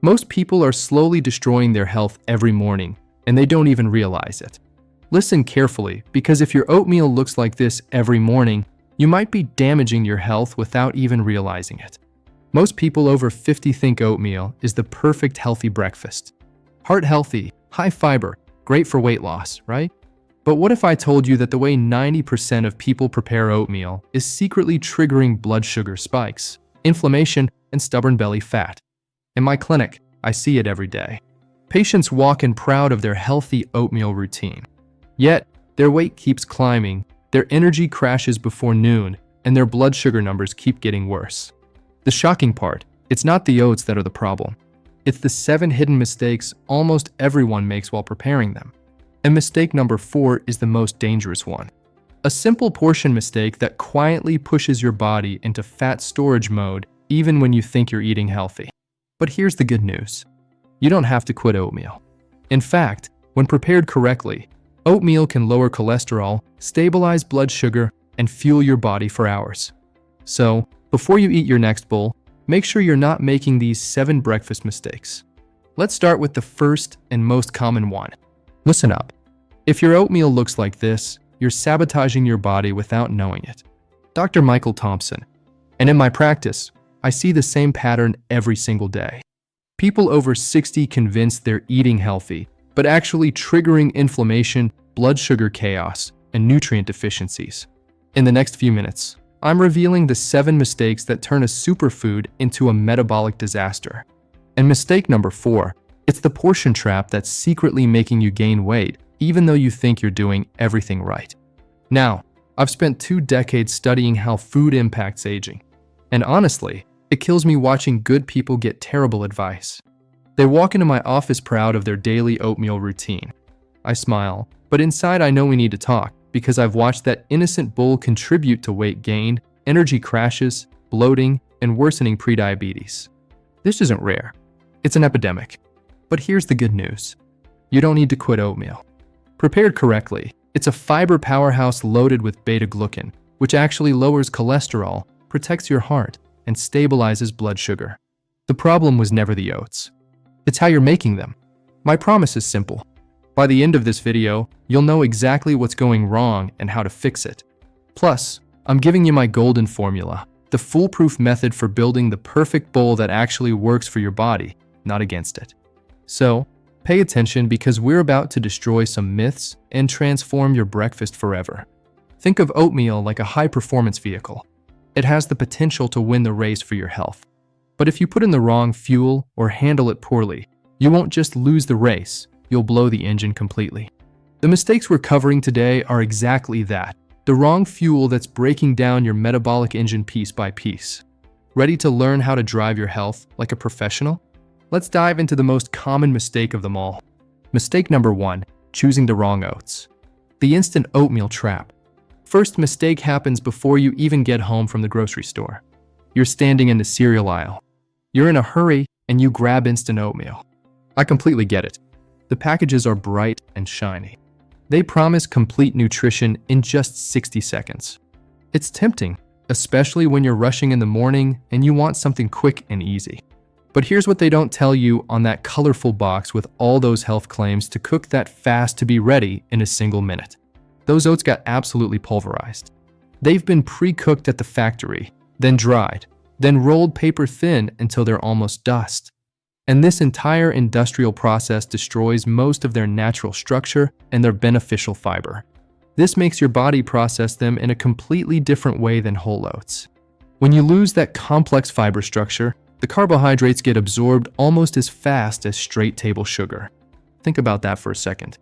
Most people are slowly destroying their health every morning, and they don't even realize it. Listen carefully, because if your oatmeal looks like this every morning, you might be damaging your health without even realizing it. Most people over 50 think oatmeal is the perfect healthy breakfast. Heart healthy, high fiber, great for weight loss, right? But what if I told you that the way 90% of people prepare oatmeal is secretly triggering blood sugar spikes, inflammation, and stubborn belly fat? In my clinic, I see it every day. Patients walk in proud of their healthy oatmeal routine. Yet, their weight keeps climbing, their energy crashes before noon, and their blood sugar numbers keep getting worse. The shocking part, it's not the oats that are the problem. It's the 7 hidden mistakes almost everyone makes while preparing them. And mistake number 4 is the most dangerous one. A simple portion mistake that quietly pushes your body into fat storage mode even when you think you're eating healthy. But here's the good news. You don't have to quit oatmeal. In fact, when prepared correctly, oatmeal can lower cholesterol, stabilize blood sugar, and fuel your body for hours. So, before you eat your next bowl, make sure you're not making these 7 breakfast mistakes. Let's start with the first and most common one. Listen up. If your oatmeal looks like this, you're sabotaging your body without knowing it. Dr. Michael Thompson. And in my practice, I see the same pattern every single day. People over 60 convinced they're eating healthy, but actually triggering inflammation, blood sugar chaos, and nutrient deficiencies. In the next few minutes, I'm revealing the 7 mistakes that turn a superfood into a metabolic disaster. And mistake number 4, it's the portion trap that's secretly making you gain weight, even though you think you're doing everything right. Now, I've spent 2 decades studying how food impacts aging. And honestly, it kills me watching good people get terrible advice. They walk into my office proud of their daily oatmeal routine. I smile, but inside I know we need to talk, because I've watched that innocent bowl contribute to weight gain, energy crashes, bloating, and worsening prediabetes. This isn't rare. It's an epidemic. But here's the good news. You don't need to quit oatmeal. Prepared correctly, it's a fiber powerhouse loaded with beta-glucan, which actually lowers cholesterol, protects your heart, and stabilizes blood sugar. The problem was never the oats. It's how you're making them. My promise is simple. By the end of this video, you'll know exactly what's going wrong and how to fix it. Plus, I'm giving you my golden formula, the foolproof method for building the perfect bowl that actually works for your body, not against it. So, pay attention because we're about to destroy some myths and transform your breakfast forever. Think of oatmeal like a high-performance vehicle. It has the potential to win the race for your health. But if you put in the wrong fuel or handle it poorly, you won't just lose the race, you'll blow the engine completely. The mistakes we're covering today are exactly that, the wrong fuel that's breaking down your metabolic engine piece by piece. Ready to learn how to drive your health like a professional? Let's dive into the most common mistake of them all. Mistake number 1, choosing the wrong oats. The instant oatmeal trap. First mistake happens before you even get home from the grocery store. You're standing in the cereal aisle. You're in a hurry and you grab instant oatmeal. I completely get it. The packages are bright and shiny. They promise complete nutrition in just 60 seconds. It's tempting, especially when you're rushing in the morning and you want something quick and easy. But here's what they don't tell you on that colorful box with all those health claims to cook that fast to be ready in a single minute. Those oats got absolutely pulverized. They've been pre-cooked at the factory, then dried, then rolled paper thin until they're almost dust. And this entire industrial process destroys most of their natural structure and their beneficial fiber. This makes your body process them in a completely different way than whole oats. When you lose that complex fiber structure, the carbohydrates get absorbed almost as fast as straight table sugar. Think about that for a second.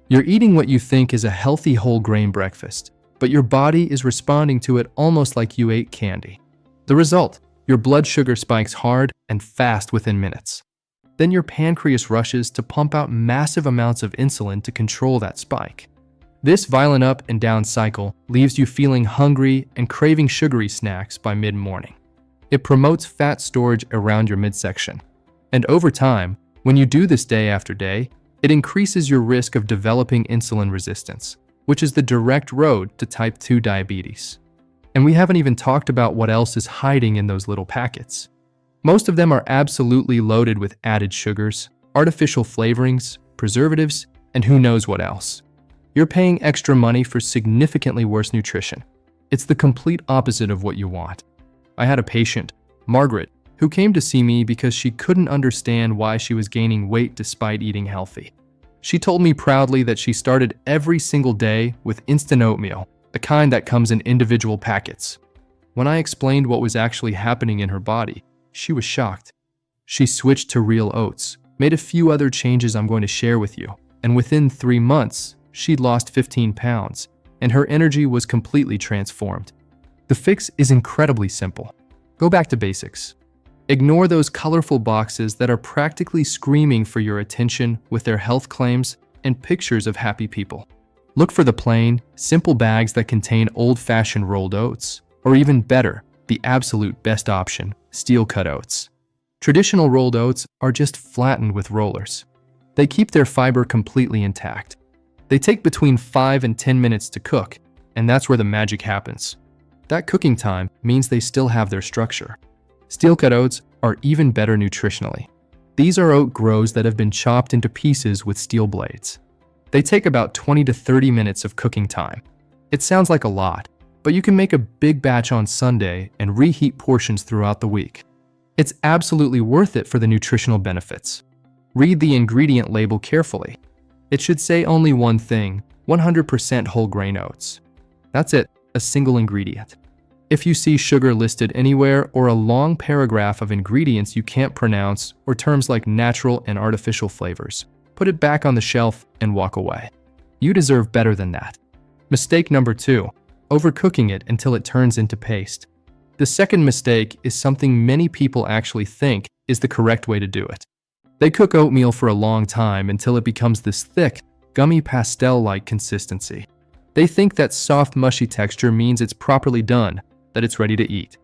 You're eating what you think is a healthy whole grain breakfast, but your body is responding to it almost like you ate candy. The result, your blood sugar spikes hard and fast within minutes. Then your pancreas rushes to pump out massive amounts of insulin to control that spike. This violent up and down cycle leaves you feeling hungry and craving sugary snacks by mid-morning. It promotes fat storage around your midsection. And over time, when you do this day after day, it increases your risk of developing insulin resistance, which is the direct road to type 2 diabetes. And we haven't even talked about what else is hiding in those little packets. Most of them are absolutely loaded with added sugars, artificial flavorings, preservatives, and who knows what else. You're paying extra money for significantly worse nutrition. It's the complete opposite of what you want. I had a patient, Margaret, who came to see me because she couldn't understand why she was gaining weight despite eating healthy. She told me proudly that she started every single day with instant oatmeal, the kind that comes in individual packets. When I explained what was actually happening in her body, she was shocked. She switched to real oats, made a few other changes I'm going to share with you, and within 3 months, she'd lost 15 pounds, and her energy was completely transformed. The fix is incredibly simple. Go back to basics. Ignore those colorful boxes that are practically screaming for your attention with their health claims and pictures of happy people. Look for the plain, simple bags that contain old-fashioned rolled oats, or even better, the absolute best option, steel-cut oats. Traditional rolled oats are just flattened with rollers. They keep their fiber completely intact. They take between 5 and 10 minutes to cook, and that's where the magic happens. That cooking time means they still have their structure. Steel-cut oats are even better nutritionally. These are oat grows that have been chopped into pieces with steel blades. They take about 20 to 30 minutes of cooking time. It sounds like a lot, but you can make a big batch on Sunday and reheat portions throughout the week. It's absolutely worth it for the nutritional benefits. Read the ingredient label carefully. It should say only one thing: 100% whole grain oats. That's it, a single ingredient. If you see sugar listed anywhere or a long paragraph of ingredients you can't pronounce or terms like natural and artificial flavors, put it back on the shelf and walk away. You deserve better than that. Mistake number 2, overcooking it until it turns into paste. The second mistake is something many people actually think is the correct way to do it. They cook oatmeal for a long time until it becomes this thick, gummy pastel-like consistency. They think that soft, mushy texture means it's properly done, that it's ready to eat.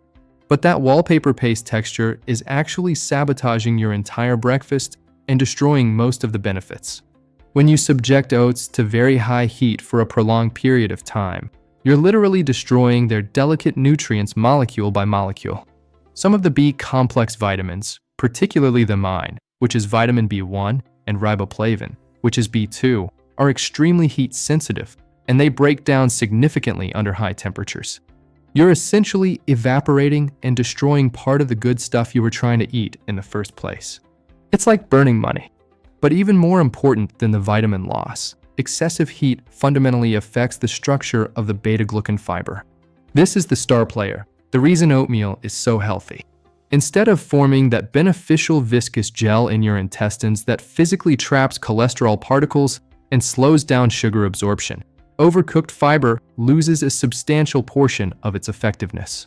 But that wallpaper paste texture is actually sabotaging your entire breakfast and destroying most of the benefits. When you subject oats to very high heat for a prolonged period of time, you're literally destroying their delicate nutrients molecule by molecule. Some of the B-complex vitamins, particularly the mine, which is vitamin B1, and riboflavin, which is B2, are extremely heat sensitive, and they break down significantly under high temperatures. You're essentially evaporating and destroying part of the good stuff you were trying to eat in the first place. It's like burning money. But even more important than the vitamin loss, excessive heat fundamentally affects the structure of the beta-glucan fiber. This is the star player, the reason oatmeal is so healthy. Instead of forming that beneficial viscous gel in your intestines that physically traps cholesterol particles and slows down sugar absorption, overcooked fiber loses a substantial portion of its effectiveness.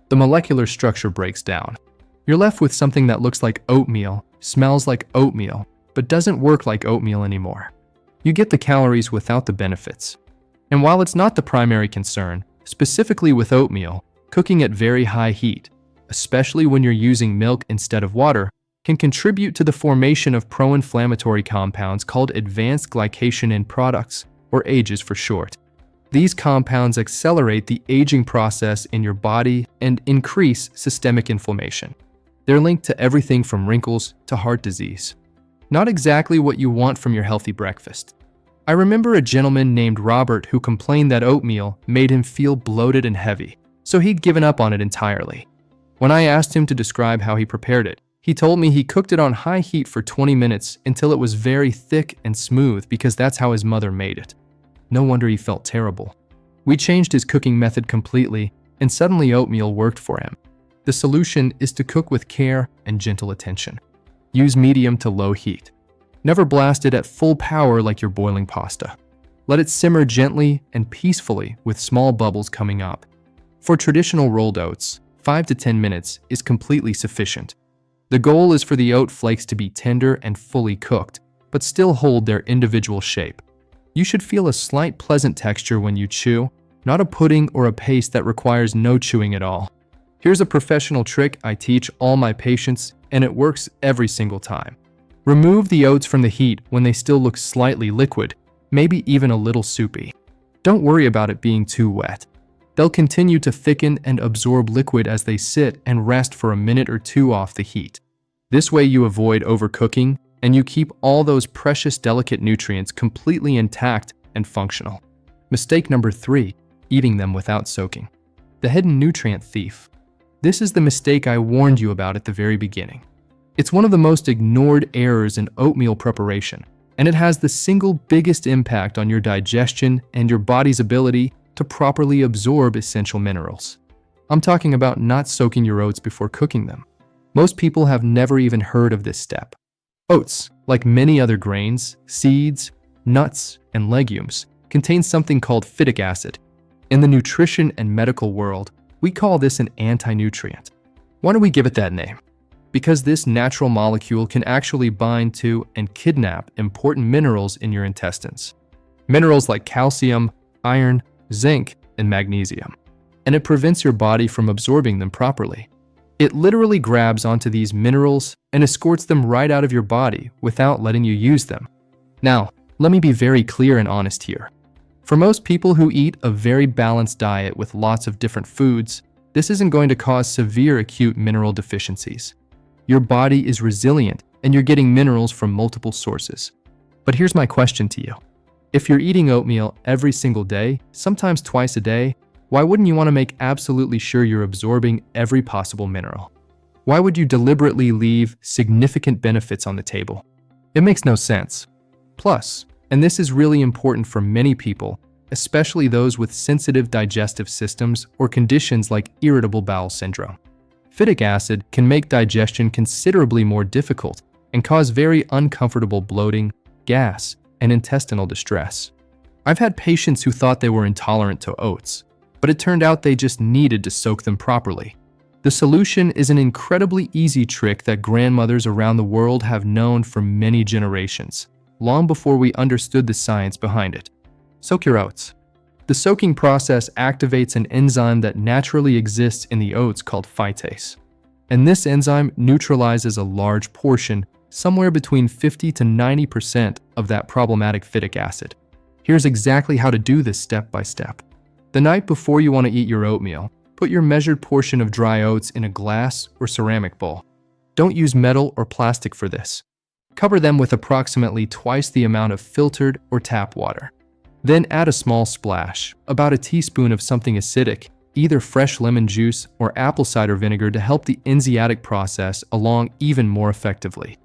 The molecular structure breaks down. You're left with something that looks like oatmeal, smells like oatmeal, but doesn't work like oatmeal anymore. You get the calories without the benefits. And while it's not the primary concern, specifically with oatmeal, cooking at very high heat, especially when you're using milk instead of water, can contribute to the formation of pro-inflammatory compounds called advanced glycation end products, or AGEs for short. These compounds accelerate the aging process in your body and increase systemic inflammation. They're linked to everything from wrinkles to heart disease. Not exactly what you want from your healthy breakfast. I remember a gentleman named Robert who complained that oatmeal made him feel bloated and heavy, so he'd given up on it entirely. When I asked him to describe how he prepared it, he told me he cooked it on high heat for 20 minutes until it was very thick and smooth because that's how his mother made it. No wonder he felt terrible. We changed his cooking method completely, and suddenly oatmeal worked for him. The solution is to cook with care and gentle attention. Use medium to low heat. Never blast it at full power like you're boiling pasta. Let it simmer gently and peacefully with small bubbles coming up. For traditional rolled oats, 5 to 10 minutes is completely sufficient. The goal is for the oat flakes to be tender and fully cooked, but still hold their individual shape. You should feel a slight pleasant texture when you chew, not a pudding or a paste that requires no chewing at all. Here's a professional trick I teach all my patients, and it works every single time. Remove the oats from the heat when they still look slightly liquid, maybe even a little soupy. Don't worry about it being too wet. They'll continue to thicken and absorb liquid as they sit and rest for a minute or two off the heat. This way you avoid overcooking and you keep all those precious delicate nutrients completely intact and functional. Mistake number 3, eating them without soaking. The hidden nutrient thief. This is the mistake I warned you about at the very beginning. It's one of the most ignored errors in oatmeal preparation, and it has the single biggest impact on your digestion and your body's ability to properly absorb essential minerals. I'm talking about not soaking your oats before cooking them. Most people have never even heard of this step. Oats, like many other grains, seeds, nuts, and legumes, contain something called phytic acid. In the nutrition and medical world, we call this an anti-nutrient. Why do we give it that name? Because this natural molecule can actually bind to and kidnap important minerals in your intestines. Minerals like calcium, iron, zinc, and magnesium. And it prevents your body from absorbing them properly. It literally grabs onto these minerals and escorts them right out of your body without letting you use them. Now, let me be very clear and honest here. For most people who eat a very balanced diet with lots of different foods, this isn't going to cause severe acute mineral deficiencies. Your body is resilient and you're getting minerals from multiple sources. But here's my question to you. If you're eating oatmeal every single day, sometimes twice a day, why wouldn't you want to make absolutely sure you're absorbing every possible mineral? Why would you deliberately leave significant benefits on the table? It makes no sense. Plus, and this is really important for many people, especially those with sensitive digestive systems or conditions like irritable bowel syndrome. Phytic acid can make digestion considerably more difficult and cause very uncomfortable bloating, gas, and intestinal distress. I've had patients who thought they were intolerant to oats, but it turned out they just needed to soak them properly. The solution is an incredibly easy trick that grandmothers around the world have known for many generations, long before we understood the science behind it. Soak your oats. The soaking process activates an enzyme that naturally exists in the oats called phytase. And this enzyme neutralizes a large portion, somewhere between 50 to 90% of that problematic phytic acid. Here's exactly how to do this step by step. The night before you want to eat your oatmeal, put your measured portion of dry oats in a glass or ceramic bowl. Don't use metal or plastic for this. Cover them with approximately twice the amount of filtered or tap water. Then add a small splash, about a teaspoon of something acidic, either fresh lemon juice or apple cider vinegar to help the enzymatic process along even more effectively.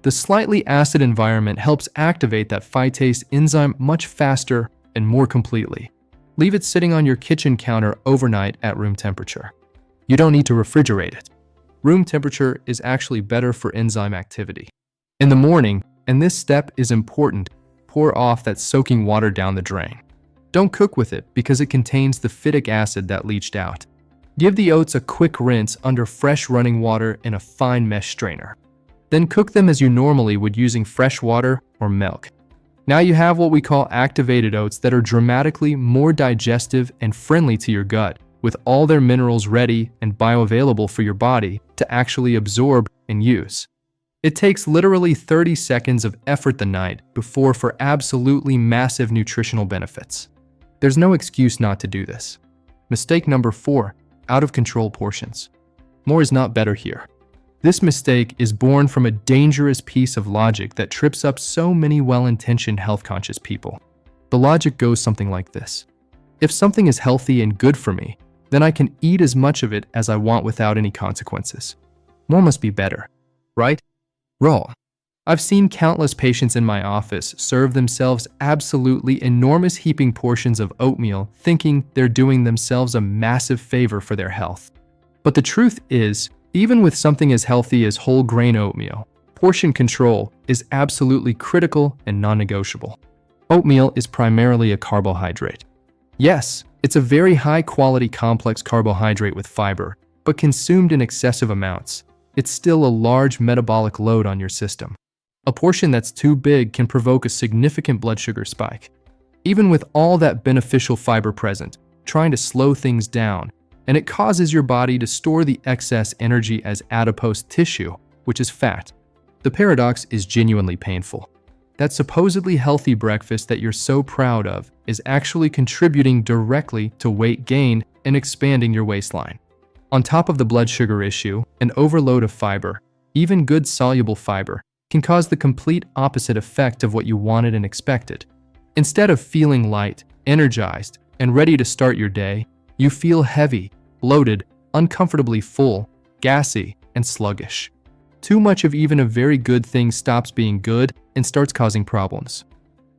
The slightly acid environment helps activate that phytase enzyme much faster and more completely. Leave it sitting on your kitchen counter overnight at room temperature. You don't need to refrigerate it. Room temperature is actually better for enzyme activity. In the morning, and this step is important, pour off that soaking water down the drain. Don't cook with it because it contains the phytic acid that leached out. Give the oats a quick rinse under fresh running water in a fine mesh strainer. Then cook them as you normally would using fresh water or milk. Now you have what we call activated oats that are dramatically more digestive and friendly to your gut, with all their minerals ready and bioavailable for your body to actually absorb and use. It takes literally 30 seconds of effort the night before for absolutely massive nutritional benefits. There's no excuse not to do this. Mistake number 4, out of control portions. More is not better here. This mistake is born from a dangerous piece of logic that trips up so many well-intentioned health-conscious people. The logic goes something like this. If something is healthy and good for me, then I can eat as much of it as I want without any consequences. More must be better, right? Wrong. I've seen countless patients in my office serve themselves absolutely enormous heaping portions of oatmeal, thinking they're doing themselves a massive favor for their health. But the truth is, even with something as healthy as whole grain oatmeal, portion control is absolutely critical and non-negotiable. Oatmeal is primarily a carbohydrate. Yes, it's a very high-quality complex carbohydrate with fiber, but consumed in excessive amounts, it's still a large metabolic load on your system. A portion that's too big can provoke a significant blood sugar spike. Even with all that beneficial fiber present, trying to slow things down, and it causes your body to store the excess energy as adipose tissue, which is fat. The paradox is genuinely painful. That supposedly healthy breakfast that you're so proud of is actually contributing directly to weight gain and expanding your waistline. On top of the blood sugar issue, an overload of fiber, even good soluble fiber, can cause the complete opposite effect of what you wanted and expected. Instead of feeling light, energized, and ready to start your day, you feel heavy, bloated, uncomfortably full, gassy, and sluggish. Too much of even a very good thing stops being good and starts causing problems.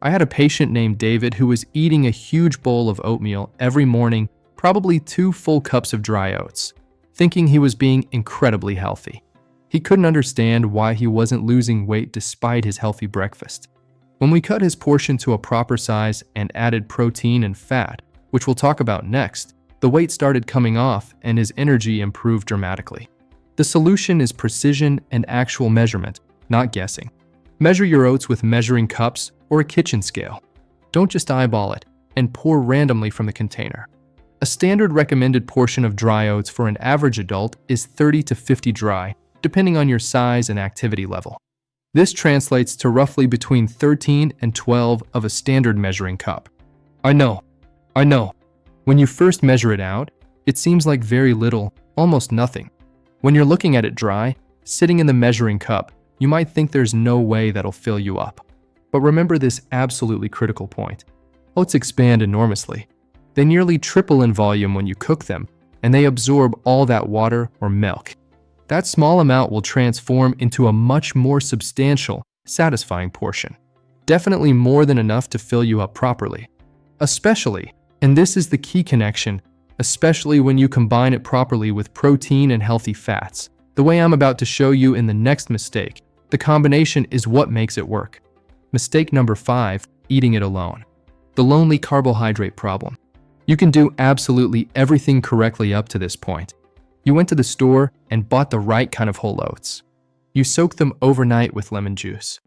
I had a patient named David who was eating a huge bowl of oatmeal every morning, probably 2 full cups of dry oats, thinking he was being incredibly healthy. He couldn't understand why he wasn't losing weight despite his healthy breakfast. When we cut his portion to a proper size and added protein and fat, which we'll talk about next, the weight started coming off and his energy improved dramatically. The solution is precision and actual measurement, not guessing. Measure your oats with measuring cups or a kitchen scale. Don't just eyeball it and pour randomly from the container. A standard recommended portion of dry oats for an average adult is 30 to 50 dry, depending on your size and activity level. This translates to roughly between 13 and 12 of a standard measuring cup. I know. When you first measure it out, it seems like very little, almost nothing. When you're looking at it dry, sitting in the measuring cup, you might think there's no way that'll fill you up. But remember this absolutely critical point. Oats expand enormously. They nearly triple in volume when you cook them, and they absorb all that water or milk. That small amount will transform into a much more substantial, satisfying portion. Definitely more than enough to fill you up properly. Especially, and this is the key connection, especially when you combine it properly with protein and healthy fats. The way I'm about to show you in the next mistake, the combination is what makes it work. Mistake number 5, eating it alone. The lonely carbohydrate problem. You can do absolutely everything correctly up to this point. You went to the store and bought the right kind of whole oats. You soaked them overnight with lemon juice.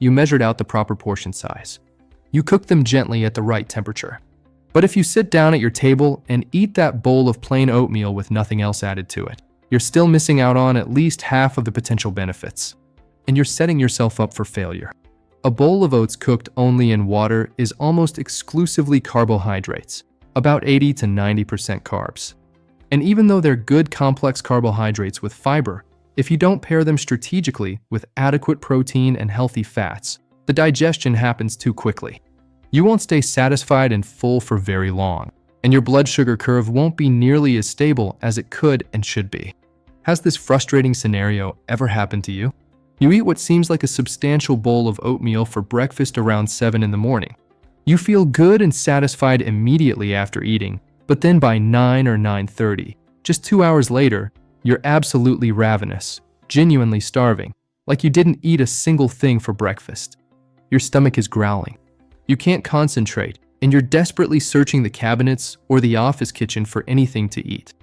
You measured out the proper portion size. You cooked them gently at the right temperature. But if you sit down at your table and eat that bowl of plain oatmeal with nothing else added to it, you're still missing out on at least half of the potential benefits. And you're setting yourself up for failure. A bowl of oats cooked only in water is almost exclusively carbohydrates, about 80 to 90% carbs. And even though they're good complex carbohydrates with fiber, if you don't pair them strategically with adequate protein and healthy fats, the digestion happens too quickly. You won't stay satisfied and full for very long, and your blood sugar curve won't be nearly as stable as it could and should be. Has this frustrating scenario ever happened to you? You eat what seems like a substantial bowl of oatmeal for breakfast around 7 in the morning. You feel good and satisfied immediately after eating, but then by 9 or 9:30, just 2 hours later, you're absolutely ravenous, genuinely starving, like you didn't eat a single thing for breakfast. Your stomach is growling. You can't concentrate, and you're desperately searching the cabinets or the office kitchen for anything to eat.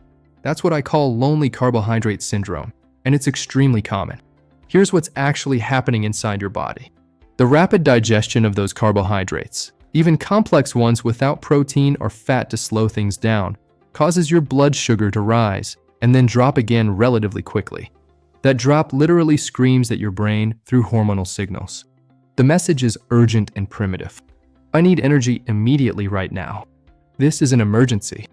That's what I call lonely carbohydrate syndrome, and it's extremely common. Here's what's actually happening inside your body. The rapid digestion of those carbohydrates, even complex ones without protein or fat to slow things down, causes your blood sugar to rise and then drop again relatively quickly. That drop literally screams at your brain through hormonal signals. The message is urgent and primitive. I need energy immediately right now. This is an emergency.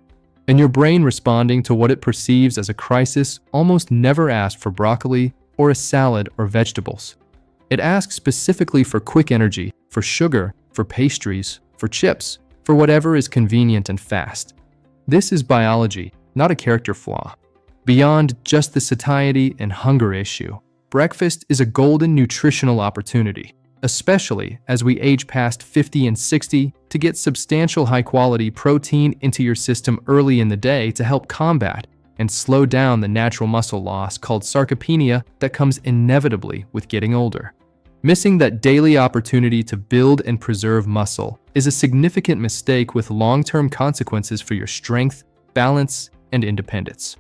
And your brain responding to what it perceives as a crisis almost never asks for broccoli or a salad or vegetables. It asks specifically for quick energy, for sugar, for pastries, for chips, for whatever is convenient and fast. This is biology, not a character flaw. Beyond just the satiety and hunger issue, breakfast is a golden nutritional opportunity, especially as we age past 50 and 60, to get substantial high-quality protein into your system early in the day to help combat and slow down the natural muscle loss called sarcopenia that comes inevitably with getting older. Missing that daily opportunity to build and preserve muscle is a significant mistake with long-term consequences for your strength, balance, and independence.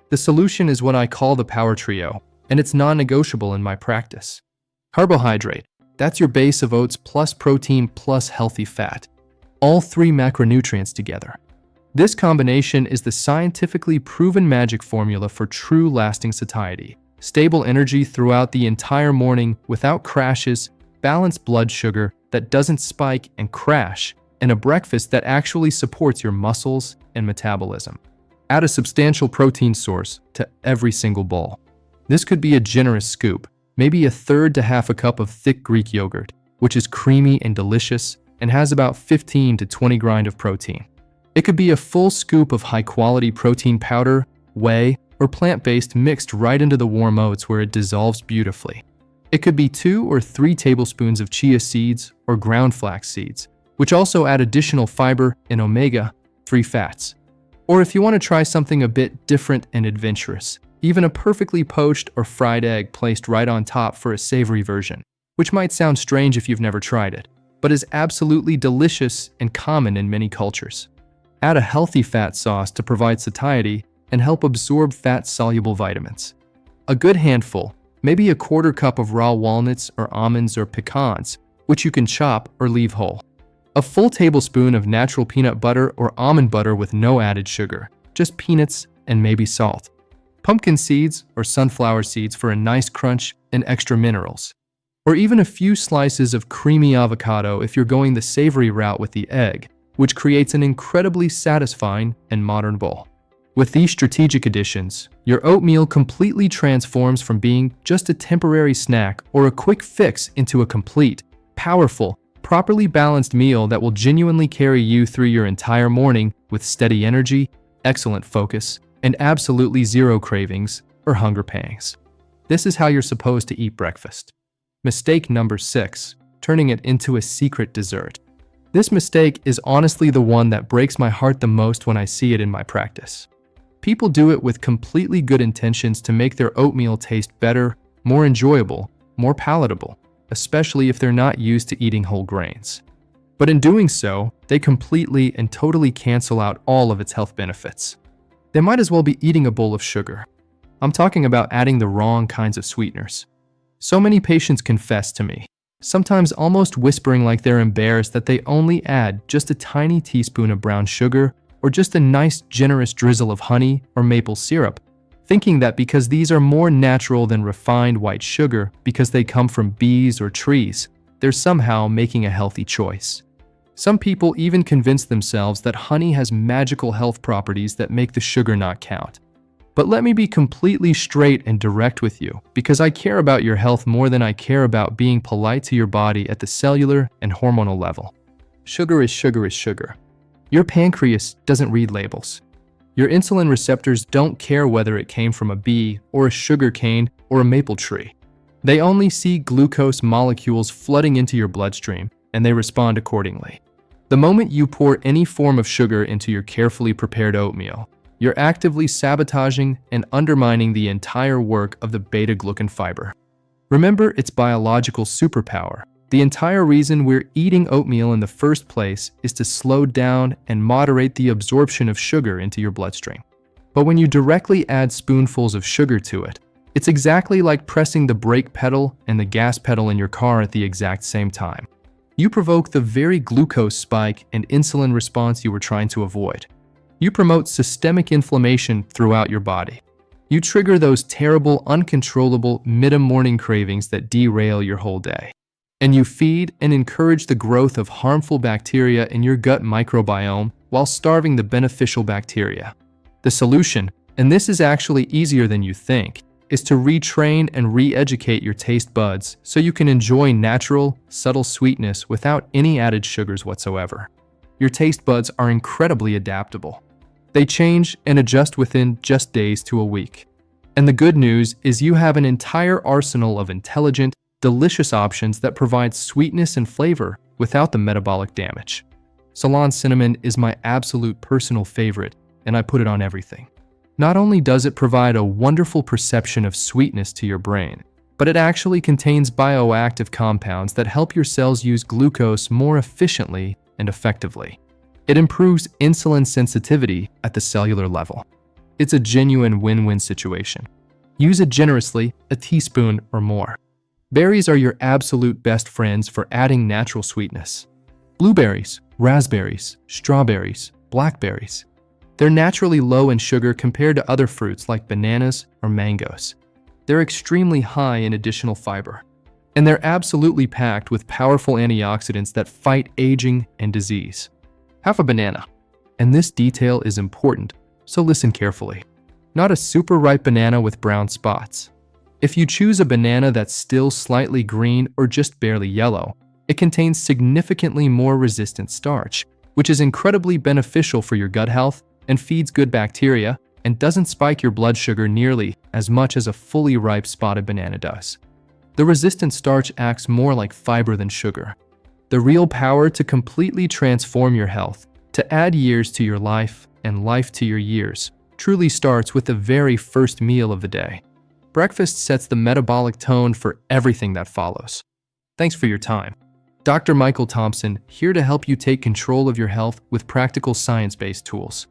The solution is what I call the power trio, and it's non-negotiable in my practice. Carbohydrate, that's your base of oats plus protein plus healthy fat. All 3 macronutrients together. This combination is the scientifically proven magic formula for true lasting satiety. Stable energy throughout the entire morning without crashes, balanced blood sugar that doesn't spike and crash, and a breakfast that actually supports your muscles and metabolism. Add a substantial protein source to every single bowl. This could be a generous scoop, maybe a third to half a cup of thick Greek yogurt, which is creamy and delicious and has about 15 to 20 grams of protein. It could be a full scoop of high-quality protein powder, whey, or plant-based mixed right into the warm oats where it dissolves beautifully. It could be 2 or 3 tablespoons of chia seeds or ground flax seeds, which also add additional fiber and omega-3 fats. Or if you want to try something a bit different and adventurous, even a perfectly poached or fried egg placed right on top for a savory version, which might sound strange if you've never tried it, but is absolutely delicious and common in many cultures. Add a healthy fat sauce to provide satiety and help absorb fat-soluble vitamins. A good handful, maybe a quarter cup of raw walnuts or almonds or pecans, which you can chop or leave whole. A full tablespoon of natural peanut butter or almond butter with no added sugar, just peanuts and maybe salt. Pumpkin seeds or sunflower seeds for a nice crunch and extra minerals. Or even a few slices of creamy avocado if you're going the savory route with the egg, which creates an incredibly satisfying and modern bowl. With these strategic additions, your oatmeal completely transforms from being just a temporary snack or a quick fix into a complete, powerful, properly balanced meal that will genuinely carry you through your entire morning with steady energy, excellent focus, and absolutely zero cravings or hunger pangs. This is how you're supposed to eat breakfast. Mistake number 6, turning it into a secret dessert. This mistake is honestly the one that breaks my heart the most when I see it in my practice. People do it with completely good intentions to make their oatmeal taste better, more enjoyable, more palatable, especially if they're not used to eating whole grains. But in doing so, they completely and totally cancel out all of its health benefits. They might as well be eating a bowl of sugar. I'm talking about adding the wrong kinds of sweeteners. So many patients confess to me, sometimes almost whispering like they're embarrassed that they only add just a tiny teaspoon of brown sugar or just a nice generous drizzle of honey or maple syrup, thinking that because these are more natural than refined white sugar because they come from bees or trees, they're somehow making a healthy choice. Some people even convince themselves that honey has magical health properties that make the sugar not count. But let me be completely straight and direct with you, because I care about your health more than I care about being polite to your body at the cellular and hormonal level. Sugar is sugar is sugar. Your pancreas doesn't read labels. Your insulin receptors don't care whether it came from a bee or a sugar cane or a maple tree. They only see glucose molecules flooding into your bloodstream, and they respond accordingly. The moment you pour any form of sugar into your carefully prepared oatmeal, you're actively sabotaging and undermining the entire work of the beta-glucan fiber. Remember its biological superpower. The entire reason we're eating oatmeal in the first place is to slow down and moderate the absorption of sugar into your bloodstream. But when you directly add spoonfuls of sugar to it, it's exactly like pressing the brake pedal and the gas pedal in your car at the exact same time. You provoke the very glucose spike and insulin response you were trying to avoid. You promote systemic inflammation throughout your body. You trigger those terrible, uncontrollable mid-morning cravings that derail your whole day. And you feed and encourage the growth of harmful bacteria in your gut microbiome while starving the beneficial bacteria. The solution, and this is actually easier than you think, is to retrain and re-educate your taste buds so you can enjoy natural, subtle sweetness without any added sugars whatsoever. Your taste buds are incredibly adaptable. They change and adjust within just days to a week. And the good news is you have an entire arsenal of intelligent, delicious options that provide sweetness and flavor without the metabolic damage. Ceylon cinnamon is my absolute personal favorite, and I put it on everything. Not only does it provide a wonderful perception of sweetness to your brain, but it actually contains bioactive compounds that help your cells use glucose more efficiently and effectively. It improves insulin sensitivity at the cellular level. It's a genuine win-win situation. Use it generously, a teaspoon or more. Berries are your absolute best friends for adding natural sweetness. Blueberries, raspberries, strawberries, blackberries. They're naturally low in sugar compared to other fruits like bananas or mangoes. They're extremely high in additional fiber. And they're absolutely packed with powerful antioxidants that fight aging and disease. Half a banana. And this detail is important. so listen carefully. Not a super ripe banana with brown spots. If you choose a banana that's still slightly green or just barely yellow, it contains significantly more resistant starch, which is incredibly beneficial for your gut health and feeds good bacteria and doesn't spike your blood sugar nearly as much as a fully ripe spotted banana does. The resistant starch acts more like fiber than sugar. The real power to completely transform your health, to add years to your life and life to your years, truly starts with the very first meal of the day. Breakfast sets the metabolic tone for everything that follows. Thanks for your time. Dr. Michael Thompson, here to help you take control of your health with practical science-based tools.